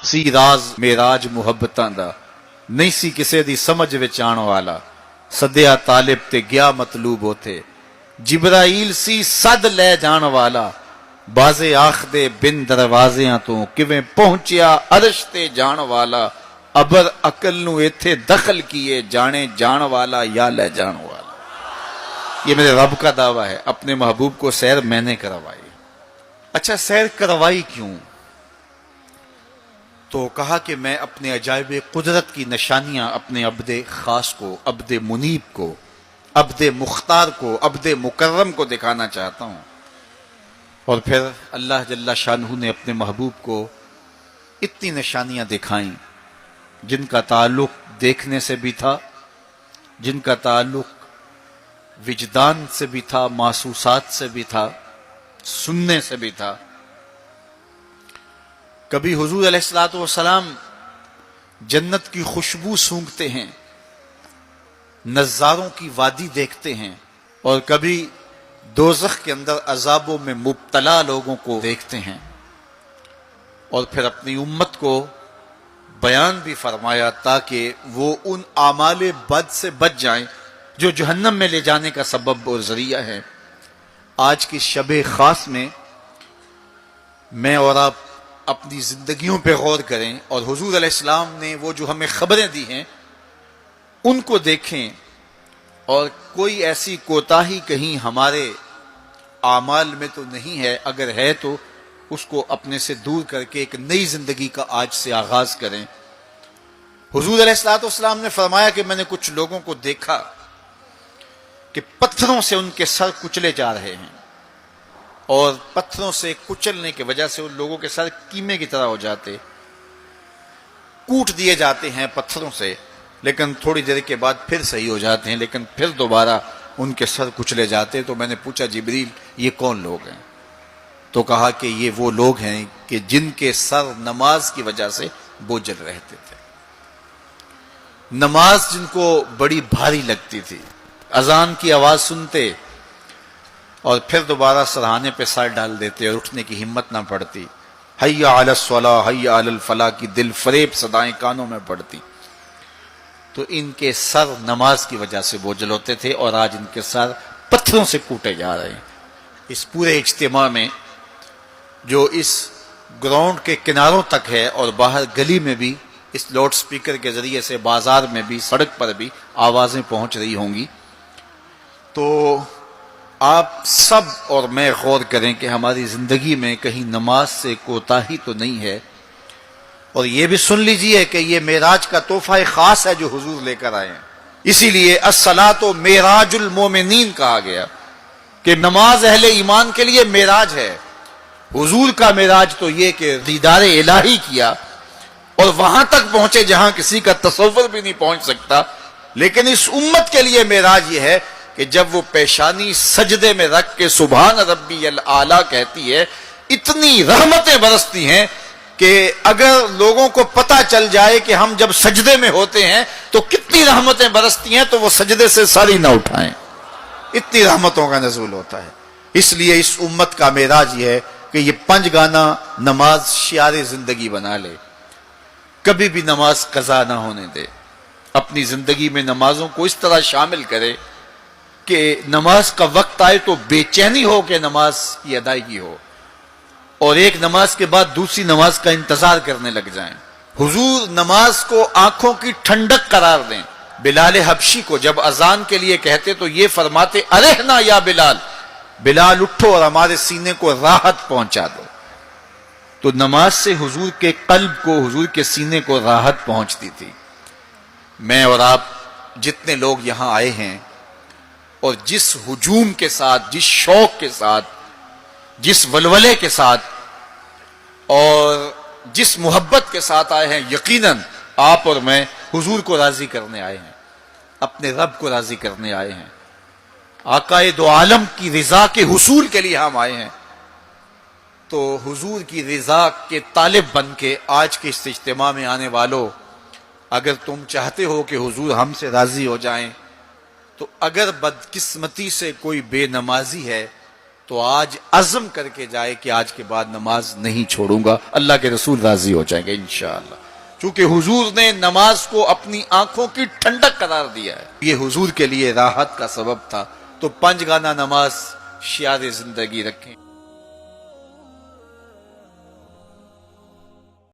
سی راز میراج ਮੁਹੱਬਤਾਂ ਦਾ ਨਹੀਂ ਸੀ ਕਿਸੇ ਦੀ ਸਮਝ ਵਿੱਚ ਆਉਣ ਵਾਲਾ ਸੱਦਿਆ ਤਾਲਿਬ ਤੇ ਗਿਆ ਮਤਲੂਬ ਉਥੇ ਜਿਬਰਾਈਲ ਸੀ ਸੱਦ ਲੈ ਜਾਣ ਵਾਲਾ ਬਾਜ਼ੇ ਆਖਦੇ ਬਿਨ ਦਰਵਾਜ਼ਿਆਂ ਤੋਂ ਕਿਵੇਂ ਪਹੁੰਚਿਆ ਅਰਸ਼ ਤੇ ਜਾਣ ਵਾਲਾ ਅਬਰ ਅਕਲ ਨੂੰ ਇੱਥੇ ਦਖਲ ਕੀਏ ਜਾਣੇ ਜਾਣ ਵਾला या ले जान वाला। ये मेरे रब का दावा है, अपने महबूब को सैर मैंने करवाई। अच्छा सैर करवाई क्यों? तो कहा कि मैं अपने अजायब कुदरत की निशानियां अपने अब्दे खास को, अब्दे मुनीब को, अब्दे मुख्तार को, अब्दे मुकर्रम को दिखाना चाहता हूं। और फिर अल्लाह जल्ला शानहू ने अपने महबूब को इतनी निशानियां दिखाई जिनका ताल्लुक देखने से भी था, जिनका ताल्लुक विजदान से भी था, महसूसात से भी था, सुनने से भी था। कभी हुजूर अलैहिस्सलातु वस्सलाम जन्नत की खुशबू सूंघते हैं, नज़ारों की वादी देखते हैं, और कभी दोज़ख के अंदर अजाबों में मुब्तला लोगों को देखते हैं। और फिर अपनी उम्मत को बयान भी फरमाया ताकि वो उन आमाले बद से बच जाएं जो जहन्नम में ले जाने का सबब और जरिया है। आज की शबे खास में मैं और आप अपनी जिंदगियों पे गौर करें और हुजूर अलैहिस्सलाम ने वो जो हमें खबरें दी हैं उनको देखें, और कोई ऐसी कोताही कहीं हमारे आमाल में तो नहीं है, अगर है तो उसको अपने से दूर करके एक नई जिंदगी का आज से आगाज करें। हुजूर अलैहिस्सलाम ने फरमाया कि मैंने कुछ लोगों को देखा कि पत्थरों से उनके सर कुचले जा रहे हैं, और पत्थरों से कुचलने की वजह से उन लोगों के सर कीमे की तरह हो जाते, कूट दिए जाते हैं पत्थरों से, लेकिन थोड़ी देर के बाद फिर सही हो जाते हैं, लेकिन फिर दोबारा उनके सर कुचले जाते। तो मैंने पूछा जिब्रील ये कौन लोग हैं? तो कहा कि ये वो लोग हैं कि जिनके सर नमाज की वजह से बोझल रहते थे, नमाज जिनको बड़ी भारी लगती थी, अजान की आवाज सुनते और फिर दोबारा सरहाने पे सर डाल देते और उठने की हिम्मत ना पड़ती, हय्या अलस सलाह हय्या अलल फलाह की दिल फरेब सदाएं कानों में पड़ती। तो इनके सर नमाज की वजह से बोझल होते थे और आज इनके सर पत्थरों से कूटे जा रहे हैं। इस पूरे इज्तिमा में जो इस ग्राउंड के किनारों तक है और बाहर गली में भी इस लाउड स्पीकर के जरिए से बाजार में भी सड़क पर भी आवाजें पहुंच रही होंगी, तो आप सब और मैं गौर करें कि हमारी जिंदगी में कहीं नमाज से कोताही तो नहीं है। और ये भी सुन लीजिए कि ये मेराज का तोहफा खास है जो हुजूर लेकर आए हैं, इसीलिए अस्सलातो मेराजुल मोमिनीन कहा गया कि नमाज अहले ईमान के लिए मेराज है। हुजूर का मेराज तो ये कि दीदारे इलाही किया और वहां तक पहुंचे जहां किसी का तसव्वुर भी नहीं पहुंच सकता, लेकिन इस उम्मत के लिए मेराज ये है कि जब वो पेशानी सजदे में रख के सुभान रब्बी अल आला कहती है, इतनी रहमतें बरसती हैं कि अगर लोगों को पता चल जाए कि हम जब सजदे में होते हैं तो कितनी रहमतें बरसती हैं, तो वो सजदे से सर ही ना उठाएं, इतनी रहमतों का नज़ूल होता है। इसलिए इस उम्मत का मेराज ये है कि ये 5 गाना नमाज शियारे जिंदगी बना ले, कभी भी नमाज कज़ा ना होने दे, अपनी जिंदगी में नमाजों को इस तरह शामिल करे कि नमाज का वक्त आए तो बेचैनी हो कि नमाज की अदायगी हो, और एक नमाज के बाद दूसरी नमाज का इंतजार करने लग जाएं। हुजूर नमाज को आंखों की ठंडक करार दें। बिलाल हबशी को जब अजान के लिए कहते तो ये फरमाते, अरेहना या बिलाल, बिलाल उठो और हमारे सीने को राहत पहुंचा दो। तो नमाज से हुजूर के कल्ब को, हुजूर के सीने को राहत पहुंचती थी। मैं और आप जितने लोग यहां आए हैं और जिस हुजूम के साथ, जिस शौक के साथ, जिस वलवले के साथ और जिस मोहब्बत के साथ आए हैं, यकीनन आप और मैं हुजूर को राजी करने आए हैं, अपने रब को राजी करने आए हैं, आकाए दो आलम की रिजा के हुसूल के लिए हम आए हैं। तो हुजूर की रिजा के तालिब बन के आज के इस इज्तिमा में आने वालों, अगर तुम चाहते हो कि हुजूर हमसे राजी हो जाएं, तो अगर बदकिस्मती से कोई बेनमाजी है تو آج عزم کر کے جائے کہ آج کے بعد نماز نہیں چھوڑوں گا، اللہ کے رسول راضی ہو جائیں گے انشاءاللہ، چونکہ حضور نے نماز کو اپنی آنکھوں کی ٹھنڈک قرار دیا ہے، یہ حضور کے لیے راحت کا سبب تھا۔ تو 5 گانا نماز شعار زندگی رکھیں۔